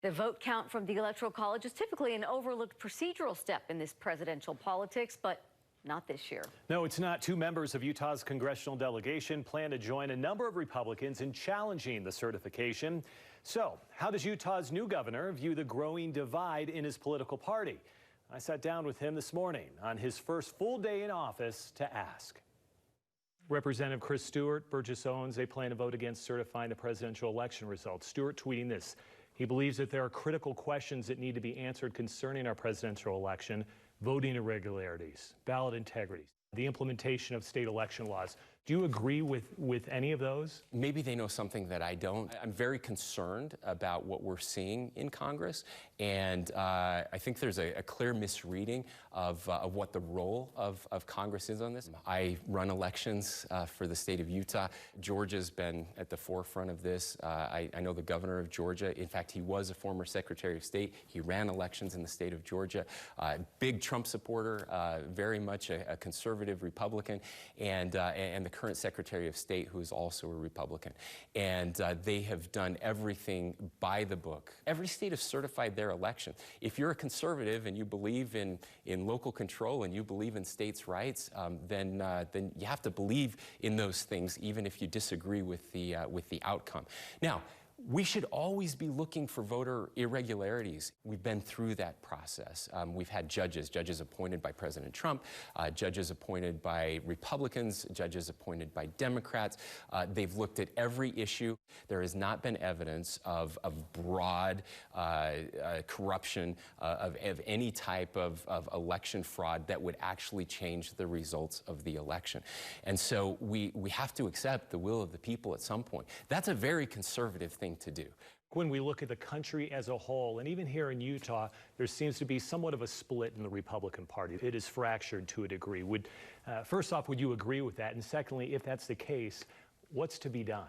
The vote count from the Electoral College is typically an overlooked procedural step in this presidential politics, but not this year. No, it's not. Two members of Utah's congressional delegation plan to join a number of Republicans in challenging the certification. So, how does Utah's new governor view the growing divide in his political party? I sat down with him this morning on his first full day in office to ask. Representative Chris Stewart, Burgess owns a plan to vote against certifying the presidential election results. Stewart tweeting this. He believes that there are critical questions that need to be answered concerning our presidential election: voting irregularities, ballot integrity, the implementation of state election laws. Do you agree with any of those? Maybe they know something that I don't. I'm very concerned about what we're seeing in Congress, and I think there's a clear misreading of what the role of Congress is on this. I run elections for the state of Utah. Georgia's been at the forefront of this. I know the governor of Georgia. In fact, he was a former Secretary of State. He ran elections in the state of Georgia. Big Trump supporter, very much a conservative Republican, and the current Secretary of State, who is also a Republican. And they have done everything by the book. Every state has certified their election. If you're a conservative and you believe in local control and you believe in states' rights, then you have to believe in those things, even if you disagree with the outcome. Now, we should always be looking for voter irregularities. We've been through that process. We've had judges appointed by President Trump, judges appointed by Republicans, judges appointed by Democrats. They've looked at every issue. There has not been evidence of broad corruption of any type of election fraud that would actually change the results of the election. And so we have to accept the will of the people at some point. That's a very conservative thing to do. When we look at the country as a whole, and even here in Utah, there seems to be somewhat of a split in the Republican Party. It is fractured to a degree. First off, would you agree with that? And secondly, if that's the case, what's to be done?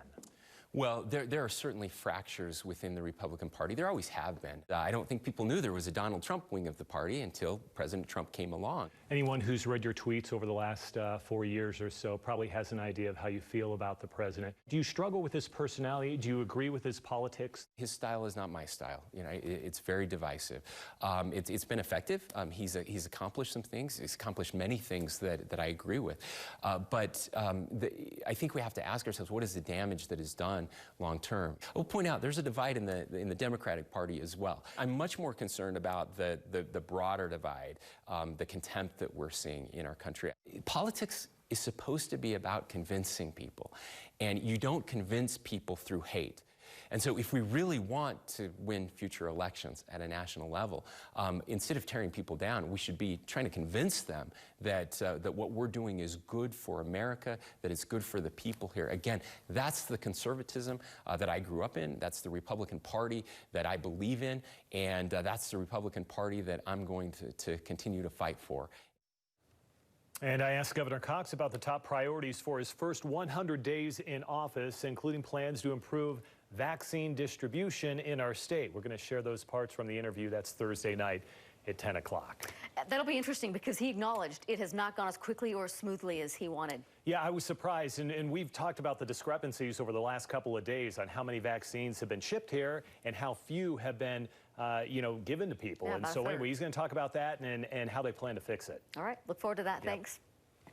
Well, there are certainly fractures within the Republican Party. There always have been. I don't think people knew there was a Donald Trump wing of the party until President Trump came along. Anyone who's read your tweets over the last 4 years or so probably has an idea of how you feel about the president. Do you struggle with his personality? Do you agree with his politics? His style is not my style. You know, it's very divisive. It's been effective. He's accomplished some things. He's accomplished many things that I agree with. But I think we have to ask ourselves, what is the damage that is done long term? I'll point out there's a divide in the Democratic Party as well. I'm much more concerned about the broader divide, the contempt that we're seeing in our country. Politics is supposed to be about convincing people, and you don't convince people through hate. And so if we really want to win future elections at a national level, instead of tearing people down, we should be trying to convince them that what we're doing is good for America, that it's good for the people here. Again, that's the conservatism that I grew up in. That's the Republican Party that I believe in. And that's the Republican Party that I'm going to continue to fight for. And I asked Governor Cox about the top priorities for his first 100 days in office, including plans to improve vaccine distribution in our state. We're going to share those parts from the interview. That's Thursday night at 10 o'clock. That'll be interesting because he acknowledged it has not gone as quickly or smoothly as he wanted. Yeah, I was surprised. And we've talked about the discrepancies over the last couple of days on how many vaccines have been shipped here and how few have been given to people. Yeah, and so anyway, he's going to talk about that and how they plan to fix it. All right. Look forward to that. Yep. Thanks.